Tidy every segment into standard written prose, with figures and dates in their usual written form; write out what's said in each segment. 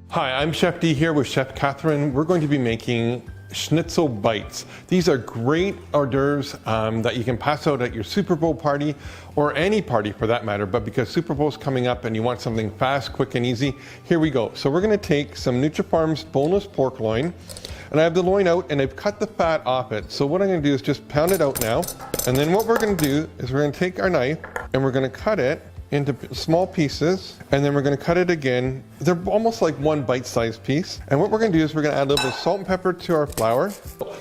Hi, I'm Chef D here with Chef Catherine. We're going to be making Schnitzel Bites. These are great hors d'oeuvres that you can pass out at your Super Bowl party or any party for that matter, but because Super Bowl's coming up and you want something fast, quick, and easy, here we go. So we're gonna take some Nutrafarms boneless pork loin, and I have the loin out and I've cut the fat off it. So what I'm gonna do is just pound it out now, and then what we're gonna do is we're gonna take our knife and we're gonna cut it into small pieces, and then we're going to cut it again. They're almost like one bite-sized piece. And what we're going to do is we're going to add a little bit of salt and pepper to our flour.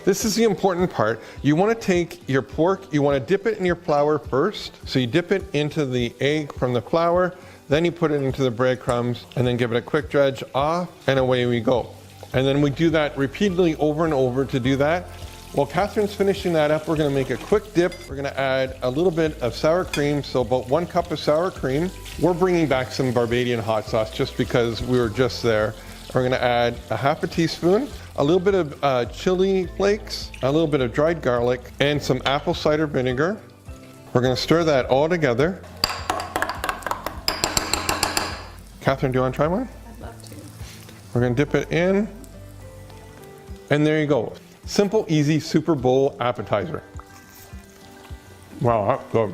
This is the important part. You want to take your pork, you want to dip it in your flour first. So you dip it into the egg from the flour, then you put it into the breadcrumbs, and then give it a quick dredge off, and away we go. And then we do that repeatedly over and over to do that. While Catherine's finishing that up, we're going to make a quick dip. We're going to add a little bit of sour cream, so about 1 cup of sour cream. We're bringing back some Barbadian hot sauce just because we were just there. We're going to add a half a teaspoon, a little bit of chili flakes, a little bit of dried garlic, and some apple cider vinegar. We're going to stir that all together. Catherine, do you want to try one? I'd love to. We're going to dip it in, and there you go. Simple, easy Super Bowl appetizer. Wow, that's good.